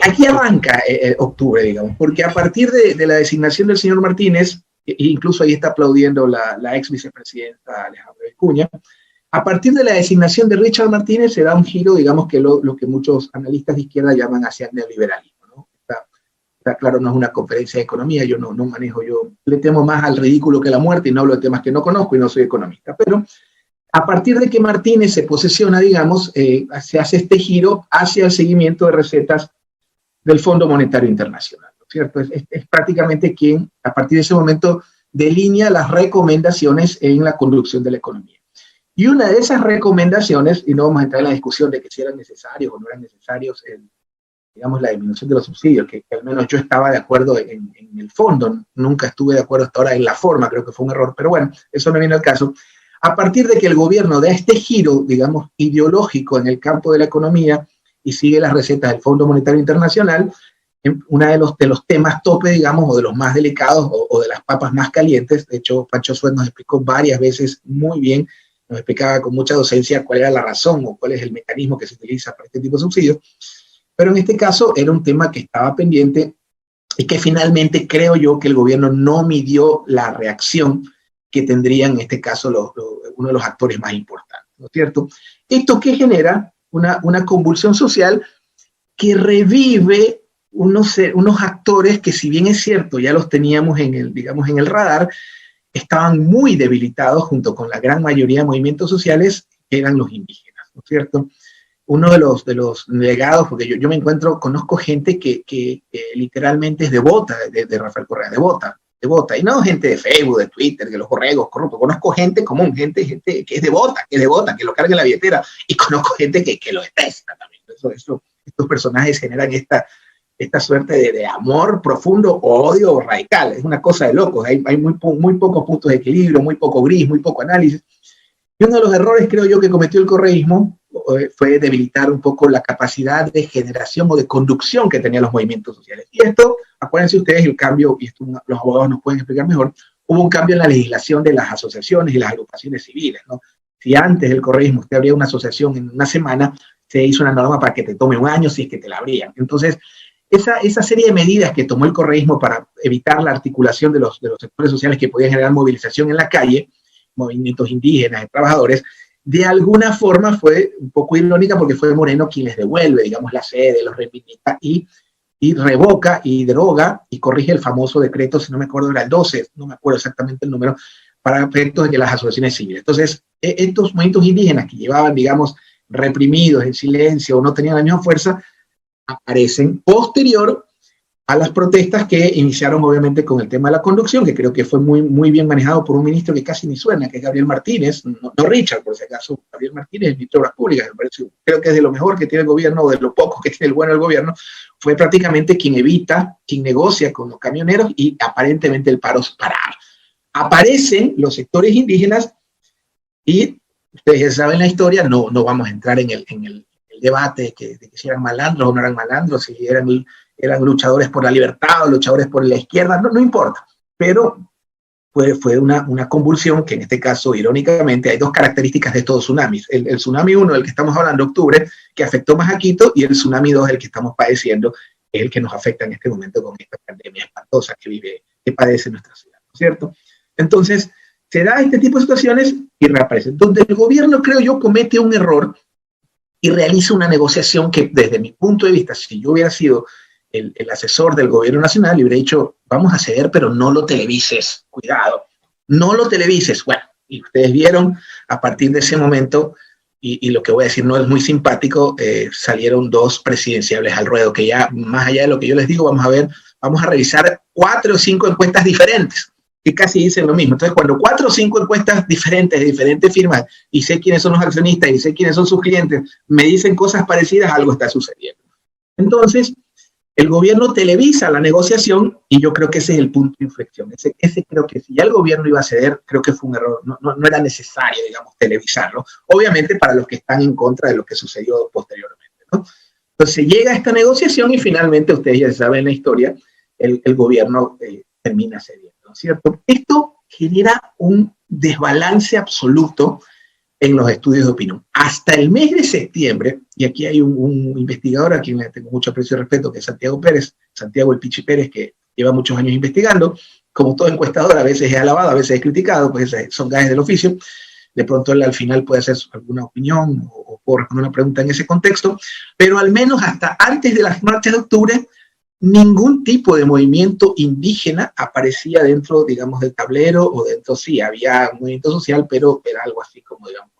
aquí arranca octubre, digamos, porque a partir de la designación del señor Martínez, incluso ahí está aplaudiendo la ex vicepresidenta Alejandra Vicuña, a partir de la designación de Richard Martínez se da un giro, digamos, que lo que muchos analistas de izquierda llaman hacia el neoliberalismo, ¿no? Está claro, no es una conferencia de economía, yo no manejo, yo le temo más al ridículo que a la muerte y no hablo de temas que no conozco y no soy economista, pero a partir de que Martínez se posesiona, digamos, se hace este giro hacia el seguimiento de recetas del Fondo Monetario Internacional, ¿no es cierto? Es prácticamente quien, a partir de ese momento, delinea las recomendaciones en la conducción de la economía. Y una de esas recomendaciones, y no vamos a entrar en la discusión de que si eran necesarios o no eran necesarios, digamos, la disminución de los subsidios, que al menos yo estaba de acuerdo en el fondo, nunca estuve de acuerdo hasta ahora en la forma, creo que fue un error, pero bueno, eso no viene al caso. A partir de que el gobierno da este giro, digamos, ideológico en el campo de la economía y sigue las recetas del Fondo Monetario Internacional, uno de los temas tope, digamos, o de los más delicados, o de las papas más calientes, de hecho, Pancho Suez nos explicó varias veces muy bien, nos explicaba con mucha docencia cuál era la razón o cuál es el mecanismo que se utiliza para este tipo de subsidios, pero en este caso era un tema que estaba pendiente y que finalmente creo yo que el gobierno no midió la reacción que tendrían en este caso uno de los actores más importantes, ¿no es cierto? Esto que genera una convulsión social que revive unos actores que, si bien es cierto, ya los teníamos digamos, en el radar, estaban muy debilitados junto con la gran mayoría de movimientos sociales, que eran los indígenas, ¿no es cierto? Uno de los legados, porque yo me conozco gente que literalmente es devota de Rafael Correa, devota, y no gente de Facebook, de Twitter, que los borregos corruptos, conozco gente común, gente que es devota, que lo carga en la billetera, y conozco gente que lo detesta también. Estos personajes generan esta suerte de amor profundo o odio radical, es una cosa de locos, hay muy pocos puntos de equilibrio, muy poco gris, muy poco análisis, y uno de los errores, creo yo, que cometió el correísmo fue debilitar un poco la capacidad de generación o de conducción que tenían los movimientos sociales. Y esto, acuérdense ustedes, el cambio, y esto los abogados nos pueden explicar mejor, hubo un cambio en la legislación de las asociaciones y las agrupaciones civiles, ¿no? Si antes del correísmo usted abría una asociación en una semana, se hizo una norma para que te tome un año si es que te la abrían. Entonces, esa serie de medidas que tomó el correísmo para evitar la articulación de los sectores sociales que podían generar movilización en la calle, movimientos indígenas, de trabajadores, de alguna forma fue un poco irónica porque fue Moreno quien les devuelve, digamos, la sede, los reivindica y revoca y deroga y corrige el famoso decreto, si no me acuerdo, era el 12, no me acuerdo exactamente el número, para efectos de las asociaciones civiles. Entonces, estos movimientos indígenas que llevaban, digamos, reprimidos en silencio o no tenían la misma fuerza, aparecen posterior a las protestas que iniciaron obviamente con el tema de la conducción, que creo que fue muy bien manejado por un ministro que casi ni suena, que es Gabriel Martínez, no Richard, por si acaso, Gabriel Martínez, el ministro de Obras Públicas, creo que es de lo mejor que tiene el gobierno, o de lo poco que tiene el bueno del gobierno, fue prácticamente quien negocia con los camioneros y aparentemente el paro parar. Aparecen los sectores indígenas y ustedes ya saben la historia, no vamos a entrar en el debate de que si eran malandros o no eran malandros, si eran luchadores por la libertad o luchadores por la izquierda, no importa, pero fue una convulsión que en este caso, irónicamente, hay dos características de estos tsunamis. El tsunami 1, del que estamos hablando, octubre, que afectó más a Quito, y el tsunami 2, el que estamos padeciendo, es el que nos afecta en este momento con esta pandemia espantosa que padece nuestra ciudad, ¿no es cierto? Entonces, se da este tipo de situaciones y reaparecen. Donde el gobierno, creo yo, comete un error y realiza una negociación que, desde mi punto de vista, si yo hubiera sido el asesor del gobierno nacional, le hubiera dicho, vamos a ceder, pero no lo televises, cuidado, no lo televises. Bueno, y ustedes vieron, a partir de ese momento, y lo que voy a decir no es muy simpático, salieron dos presidenciables al ruedo, que ya, más allá de lo que yo les digo, vamos a revisar 4 o 5 encuestas diferentes, que casi dicen lo mismo. Entonces, cuando 4 o 5 encuestas diferentes, de diferentes firmas, y sé quiénes son los accionistas, y sé quiénes son sus clientes, me dicen cosas parecidas, algo está sucediendo. Entonces, el gobierno televisa la negociación y yo creo que ese es el punto de inflexión. Ese creo que si ya el gobierno iba a ceder, creo que fue un error. No era necesario, digamos, televisarlo. Obviamente para los que están en contra de lo que sucedió posteriormente, ¿no? Entonces llega esta negociación y finalmente, ustedes ya saben la historia, el gobierno termina cediendo, ¿no es cierto? Esto genera un desbalance absoluto en los estudios de opinión. Hasta el mes de septiembre, y aquí hay un investigador a quien le tengo mucho aprecio y respeto, que es Santiago Pérez, Santiago el Pichi Pérez, que lleva muchos años investigando. Como todo encuestador, a veces es alabado, a veces es criticado, pues son gajes del oficio. De pronto él al final puede hacer alguna opinión o puede responder una pregunta en ese contexto, pero al menos hasta antes de las marchas de octubre, ningún tipo de movimiento indígena aparecía dentro, digamos, del tablero, o dentro, sí, había un movimiento social, pero era algo así como, digamos,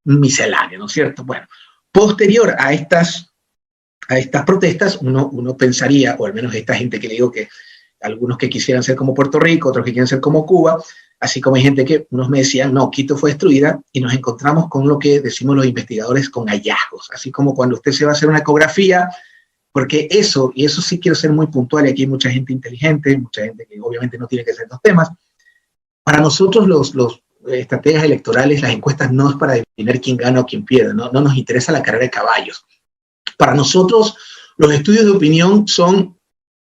misceláneo, ¿no es cierto? Bueno, posterior a estas protestas, uno pensaría, o al menos esta gente que le digo que algunos que quisieran ser como Puerto Rico, otros que quieren ser como Cuba, así como hay gente que unos me decían, no, Quito fue destruida, y nos encontramos con lo que decimos los investigadores, con hallazgos, así como cuando usted se va a hacer una ecografía, porque eso, y eso sí quiero ser muy puntual, y aquí hay mucha gente inteligente, mucha gente que obviamente no tiene que ser los temas. Para nosotros los estrategas electorales, las encuestas no es para definir quién gana o quién pierde, no nos interesa la carrera de caballos. Para nosotros los estudios de opinión son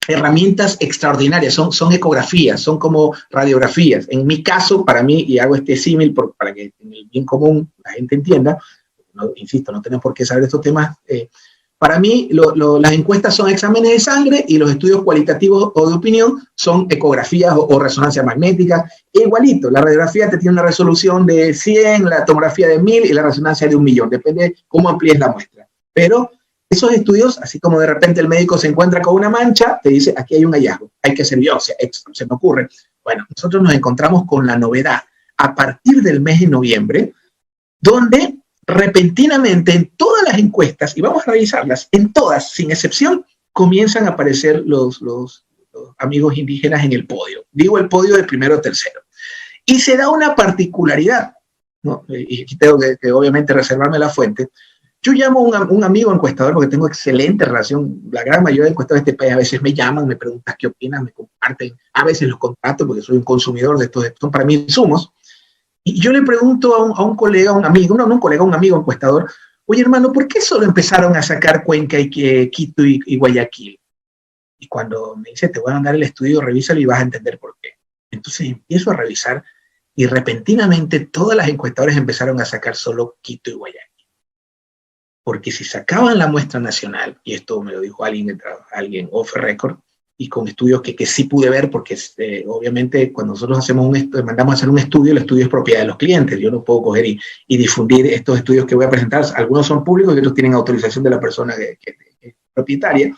herramientas extraordinarias, son ecografías, son como radiografías. En mi caso, para mí, y hago este símil para que en el bien común la gente entienda, no, insisto, no tenemos por qué saber estos temas, para mí las encuestas son exámenes de sangre y los estudios cualitativos o de opinión son ecografías o resonancia magnética. Igualito, la radiografía te tiene una resolución de 100, la tomografía de 1000 y la resonancia de 1.000.000, depende cómo amplíes la muestra. Pero esos estudios, así como de repente el médico se encuentra con una mancha, te dice, aquí hay un hallazgo, hay que hacer biopsia, se me ocurre. Bueno, nosotros nos encontramos con la novedad a partir del mes de noviembre, donde repentinamente en todas las encuestas, y vamos a revisarlas, en todas, sin excepción, comienzan a aparecer los amigos indígenas en el podio. Digo el podio de primero o tercero. Y se da una particularidad, ¿no? Y aquí tengo que obviamente reservarme la fuente. Yo llamo a un amigo encuestador porque tengo excelente relación. La gran mayoría de encuestadores de este país a veces me llaman, me preguntan qué opinan, me comparten. A veces los contrato porque soy un consumidor de estos, son para mí insumos. Y yo le pregunto a un colega, a un amigo, no un colega, un amigo encuestador, oye hermano, ¿por qué solo empezaron a sacar Cuenca y Quito y Guayaquil? Y cuando me dice, te voy a mandar el estudio, revísalo y vas a entender por qué. Entonces empiezo a revisar y repentinamente todas las encuestadoras empezaron a sacar solo Quito y Guayaquil. Porque si sacaban la muestra nacional, y esto me lo dijo alguien off record, y con estudios que sí pude ver, porque obviamente cuando nosotros mandamos a hacer un estudio, el estudio es propiedad de los clientes. Yo no puedo coger y difundir estos estudios que voy a presentar. Algunos son públicos y otros tienen autorización de la persona que es propietaria.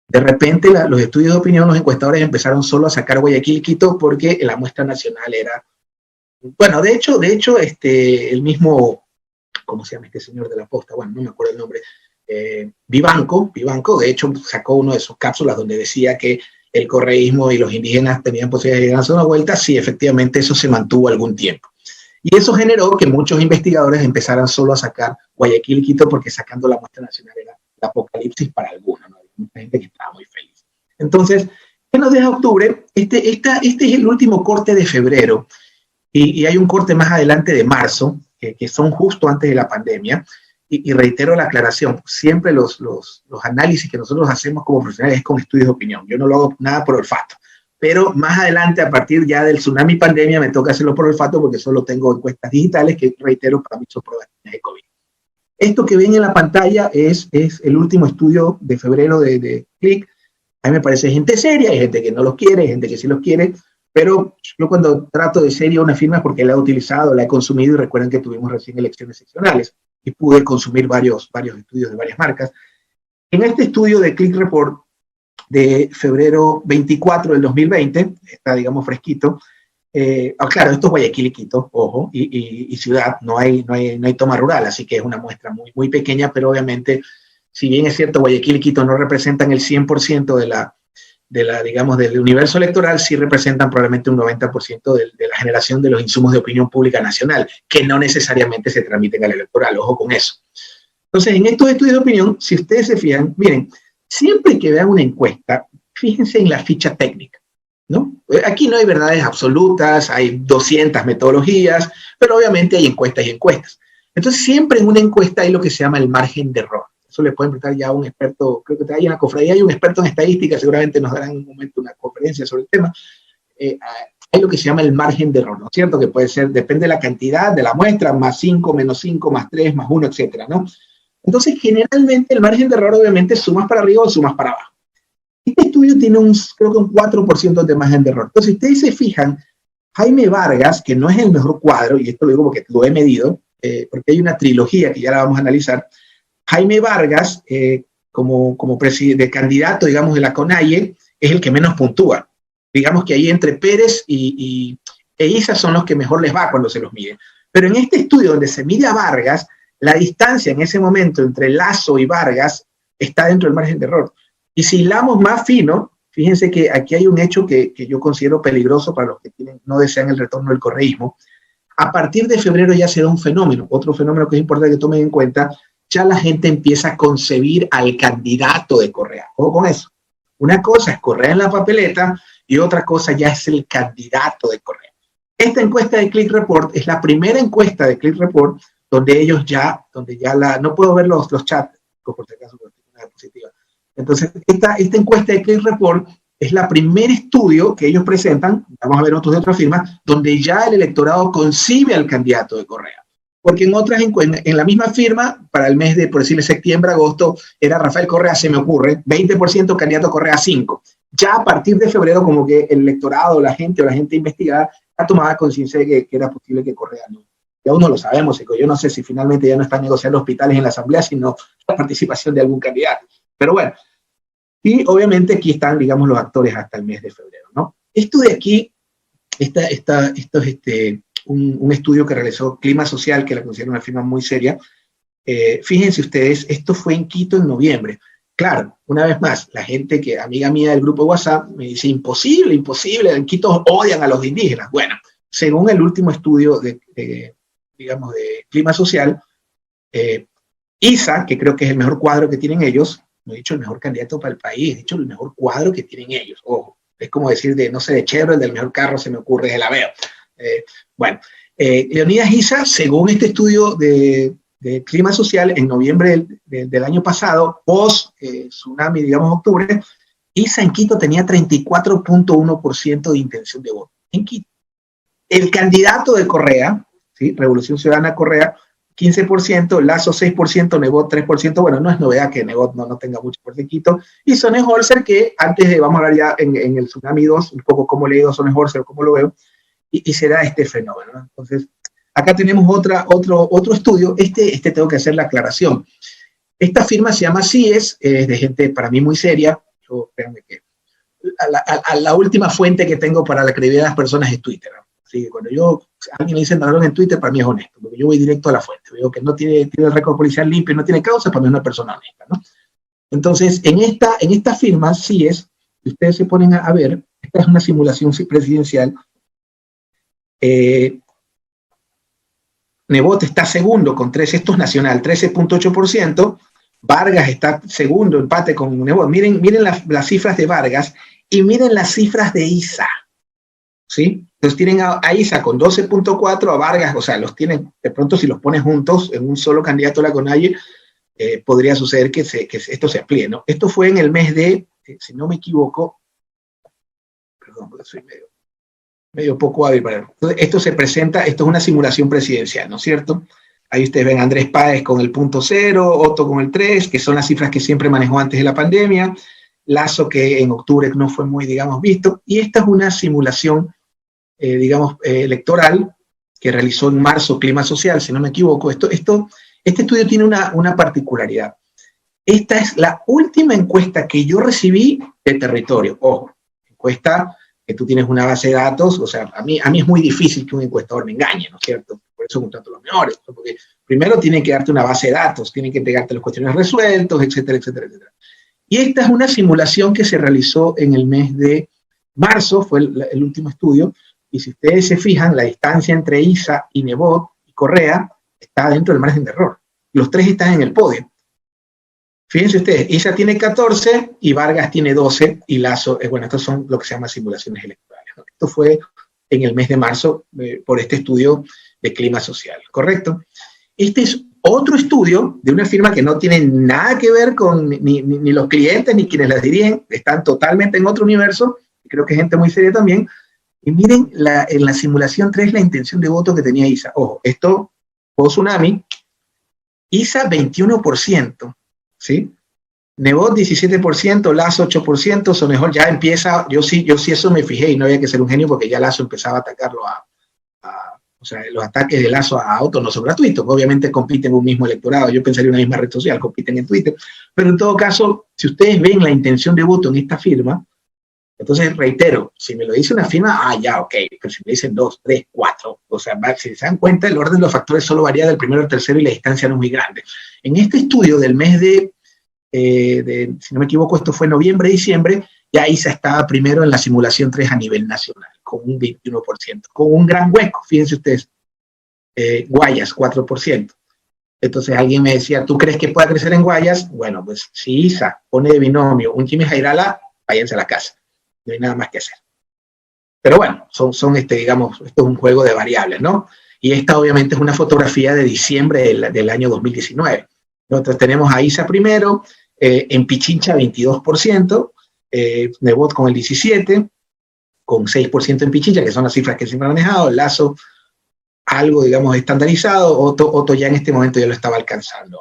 De repente los estudios de opinión, los encuestadores empezaron solo a sacar Guayaquil y Quito porque la muestra nacional era... Bueno, de hecho el mismo... ¿Cómo se llama este señor de la posta? Bueno, no me acuerdo el nombre. Vivanco, de hecho, sacó uno de sus cápsulas donde decía que el correísmo y los indígenas tenían posibilidad de darse una vuelta. Sí, efectivamente, eso se mantuvo algún tiempo. Y eso generó que muchos investigadores empezaran solo a sacar Guayaquil y Quito porque sacando la muestra nacional era el apocalipsis para algunos, ¿no? Hay mucha gente que estaba muy feliz. Entonces, ¿qué nos deja octubre? Este es el último corte de febrero y hay un corte más adelante de marzo, que son justo antes de la pandemia, y reitero la aclaración, siempre los análisis que nosotros hacemos como profesionales es con estudios de opinión, yo no lo hago nada por olfato, pero más adelante, a partir ya del tsunami pandemia, me toca hacerlo por olfato porque solo tengo encuestas digitales que, reitero, para mí son pruebas de COVID. Esto que ven en la pantalla es el último estudio de febrero de Click. A mí me parece gente seria, hay gente que no los quiere, hay gente que sí los quiere, pero yo cuando trato de seria una firma es porque la he utilizado, la he consumido, y recuerden que tuvimos recién elecciones seccionales y pude consumir varios estudios de varias marcas. En este estudio de Click Report de febrero 24 del 2020, está digamos fresquito, claro, esto es Guayaquil y Quito, ojo, y ciudad, no hay toma rural, así que es una muestra muy, muy pequeña, pero obviamente, si bien es cierto, Guayaquil y Quito no representan el 100% digamos, del universo electoral, sí representan probablemente un 90% de la generación de los insumos de opinión pública nacional, que no necesariamente se transmiten al electoral, ojo con eso. Entonces, en estos estudios de opinión, si ustedes se fijan, miren, siempre que vean una encuesta, fíjense en la ficha técnica, ¿no? Aquí no hay verdades absolutas, hay 200 metodologías, pero obviamente hay encuestas y encuestas. Entonces, siempre en una encuesta hay lo que se llama el margen de error. Eso le pueden preguntar ya a un experto, creo que hay en la cofradía, hay un experto en estadística, seguramente nos darán en un momento una conferencia sobre el tema. hay lo que se llama el margen de error, ¿no es cierto? Que puede ser, depende de la cantidad de la muestra, más 5, menos 5, más 3, más 1, etcétera, ¿no? Entonces, generalmente el margen de error, obviamente, sumas para arriba o sumas para abajo. Este estudio tiene creo que un 4% de margen de error. Entonces, si ustedes se fijan, Jaime Vargas, que no es el mejor cuadro, y esto lo digo porque lo he medido, porque hay una trilogía que ya la vamos a analizar. Jaime Vargas, como de candidato, digamos, de la CONAIE, es el que menos puntúa. Digamos que ahí entre Pérez e Isa son los que mejor les va cuando se los mide. Pero en este estudio donde se mide a Vargas, la distancia en ese momento entre Lasso y Vargas está dentro del margen de error. Y si hilamos más fino, fíjense que aquí hay un hecho que yo considero peligroso para los que no desean el retorno del correísmo. A partir de febrero ya se da un fenómeno, otro fenómeno que es importante que tomen en cuenta, ya la gente empieza a concebir al candidato de Correa. Ojo con eso. Una cosa es Correa en la papeleta y otra cosa ya es el candidato de Correa. Esta encuesta de Click Report es la primera encuesta de Click Report donde ellos ya, no puedo ver los chats, por si acaso, porque tengo una diapositiva. Entonces, esta encuesta de Click Report es la primer estudio que ellos presentan, vamos a ver otros de otras firmas, donde ya el electorado concibe al candidato de Correa. Porque en otras, en la misma firma, para el mes de, por decirle, septiembre, agosto, era Rafael Correa, se me ocurre, 20% candidato Correa 5. Ya a partir de febrero, como que el electorado, la gente investigada, ha tomado conciencia de que era posible que Correa no. Ya uno lo sabemos, yo no sé si finalmente ya no están negociando hospitales en la asamblea, sino la participación de algún candidato. Pero bueno, y obviamente aquí están, digamos, los actores hasta el mes de febrero, ¿no? Esto de aquí, esto es un estudio que realizó Clima Social, que la considero una firma muy seria. Fíjense ustedes, esto fue en Quito en noviembre. Claro, una vez más, la gente que, amiga mía del grupo de WhatsApp, me dice, imposible, en Quito odian a los indígenas. Bueno, según el último estudio digamos, de Clima Social, ISA, que creo que es el mejor cuadro que tienen ellos, no he dicho el mejor candidato para el país, he dicho el mejor cuadro que tienen ellos. Ojo, es como decir no sé, de Chevrolet, del mejor carro se me ocurre, de la Aveo. Bueno, Leonidas Issa, según este estudio de Clima Social, en noviembre del año pasado, post tsunami, digamos, octubre, Issa en Quito tenía 34.1% de intención de voto. En Quito. El candidato de Correa, ¿sí? Revolución Ciudadana Correa, 15%, Lasso 6%, Nebot 3%, bueno, no es novedad que Nebot no tenga mucho por Quito, y Sonny Holzer, que antes de, vamos a hablar ya en el Tsunami 2, un poco cómo he leído Sonny Holzer, cómo lo veo, y se da este fenómeno, ¿no? Entonces, acá tenemos otro estudio, tengo que hacer la aclaración. Esta firma se llama CIES, es de gente para mí muy seria, créanme que la última fuente que tengo para la credibilidad de las personas es Twitter, ¿no? Así que cuando alguien me dice nada en Twitter, para mí es honesto, porque yo voy directo a la fuente, veo que no tiene el récord policial limpio, no tiene causa, para mí es una persona honesta, ¿no? Entonces, en esta firma, CIES, si ustedes se ponen a ver, esta es una simulación presidencial. Nebot está segundo con 13, esto es nacional, 13.8%, Vargas está segundo, empate con Nebot. Miren las cifras de Vargas y miren las cifras de Issa, ¿sí? Entonces tienen a Issa con 12.4, a Vargas, o sea, los tienen, de pronto si los pones juntos en un solo candidato a la CONAIE, podría suceder que esto se amplíe, ¿no? Esto fue en el mes de, si no me equivoco, perdón, porque soy medio poco hábil para ver. Entonces, esto es una simulación presidencial, ¿no es cierto? Ahí ustedes ven a Andrés Páez con el 0.0, Otto con el 3, que son las cifras que siempre manejó antes de la pandemia, Lasso, que en octubre no fue muy, digamos, visto, y esta es una simulación, electoral, que realizó en marzo Clima Social, si no me equivoco. Este estudio tiene una particularidad. Esta es la última encuesta que yo recibí de territorio. Ojo, encuesta que tú tienes una base de datos, o sea, a mí es muy difícil que un encuestador me engañe, ¿no es cierto? Por eso contrato los mejores, ¿no? Porque primero tienen que darte una base de datos, tienen que entregarte los cuestionarios resueltos, etcétera, etcétera, etcétera. Y esta es una simulación que se realizó en el mes de marzo, fue el último estudio, y si ustedes se fijan, la distancia entre Issa y Nebot y Correa está dentro del margen de error. Los tres están en el podio. Fíjense ustedes, Issa tiene 14 y Vargas tiene 12 y Lasso, bueno, estos son lo que se llama simulaciones electorales, ¿no? Esto fue en el mes de marzo por este estudio de Clima Social, ¿correcto? Este es otro estudio de una firma que no tiene nada que ver con ni los clientes ni quienes las dirigen, están totalmente en otro universo, y creo que es gente muy seria también, Y miren en la simulación 3 la intención de voto que tenía ISA. Ojo, esto, post-tsunami, ISA 21%, ¿sí? Nebot 17%, Lazo 8%, Sonejol ya empieza, yo sí eso me fijé y no había que ser un genio porque ya Lazo empezaba a atacarlo o sea, los ataques de Lazo a autos no son gratuitos, obviamente compiten en un mismo electorado, yo pensaría en una misma red social, compiten en Twitter, pero en todo caso, si ustedes ven la intención de voto en esta firma, entonces reitero, si me lo dice una firma, ya, ok, pero si me dicen 2, 3, 4, o sea, si se dan cuenta, el orden de los factores solo varía del primero al tercero y la distancia no es muy grande. En este estudio del mes si no me equivoco, esto fue noviembre, diciembre, ya ISA estaba primero en la simulación 3 a nivel nacional, con un 21%, con un gran hueco, fíjense ustedes, Guayas, 4%. Entonces alguien me decía, ¿tú crees que pueda crecer en Guayas? Bueno, pues si ISA pone de binomio un Jimmy Jairala, váyanse a la casa, no hay nada más que hacer. Pero bueno, digamos, esto es un juego de variables, ¿no? Y esta obviamente es una fotografía de diciembre del año 2019. Entonces tenemos a ISA primero, en Pichincha 22%, Nebot con el 17%, con 6% en Pichincha, que son las cifras que siempre han manejado, Lazo algo, digamos, estandarizado, Otto ya en este momento ya lo estaba alcanzando.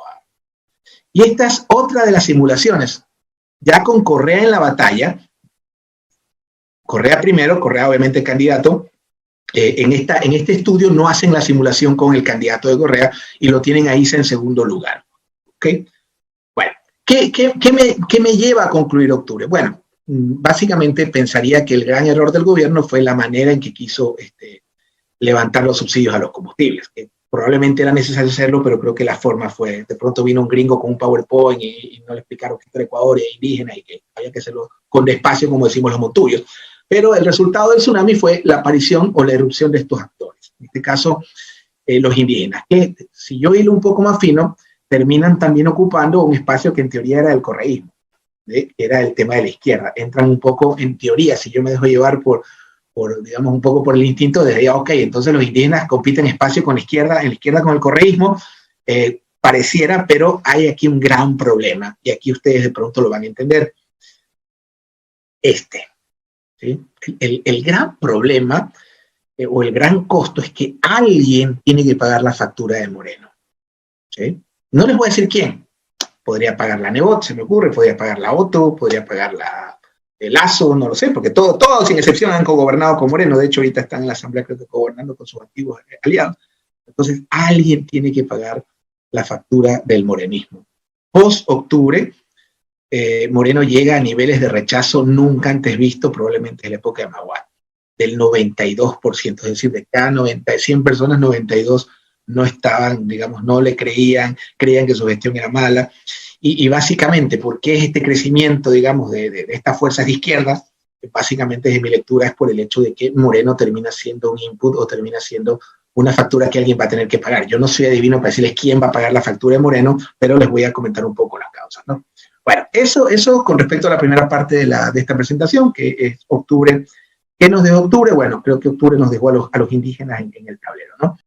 Y esta es otra de las simulaciones, ya con Correa en la batalla, Correa primero, Correa obviamente candidato, en este estudio no hacen la simulación con el candidato de Correa y lo tienen a ISA en segundo lugar. ¿Ok? Bueno, ¿qué me lleva a concluir octubre? Bueno, básicamente pensaría que el gran error del gobierno fue la manera en que quiso levantar los subsidios a los combustibles, que probablemente era necesario hacerlo, pero creo que la forma fue, de pronto vino un gringo con un PowerPoint y no le explicaron que esto era Ecuador y indígena y que había que hacerlo con despacio, como decimos los montuyos. Pero el resultado del tsunami fue la aparición o la erupción de estos actores, en este caso los indígenas, que si yo hilo un poco más fino, terminan también ocupando un espacio que en teoría era del correísmo, que era el tema de la izquierda. Entran un poco en teoría, si yo me dejo llevar digamos, un poco por el instinto, de, ok, entonces los indígenas compiten espacio con la izquierda, en la izquierda con el correísmo, pareciera, pero hay aquí un gran problema, y aquí ustedes de pronto lo van a entender. ¿Sí? El gran problema o el gran costo es que alguien tiene que pagar la factura de Moreno. ¿Sí? No les voy a decir quién. Podría pagar la Nebot, se me ocurre, podría pagar la Otto, podría pagar el Lazo, no lo sé, porque todos sin excepción han cogobernado con Moreno. De hecho, ahorita están en la Asamblea, creo que cogobernando con sus antiguos aliados. Entonces, alguien tiene que pagar la factura del morenismo. Post-octubre, Moreno llega a niveles de rechazo nunca antes visto, probablemente en la época de Maguad, del 92%, es decir, de cada 100 personas, 92 no estaban, digamos, no le creían que su gestión era mala, y básicamente, ¿por qué es este crecimiento, digamos, de estas fuerzas de izquierda? Básicamente, desde mi lectura, es por el hecho de que Moreno termina siendo un input o termina siendo una factura que alguien va a tener que pagar. Yo no soy adivino para decirles quién va a pagar la factura de Moreno, pero les voy a comentar un poco las causas, ¿no? Bueno, eso con respecto a la primera parte de esta presentación, que es octubre. ¿Qué nos dejó octubre? Bueno, creo que octubre nos dejó a los indígenas en el tablero, ¿no?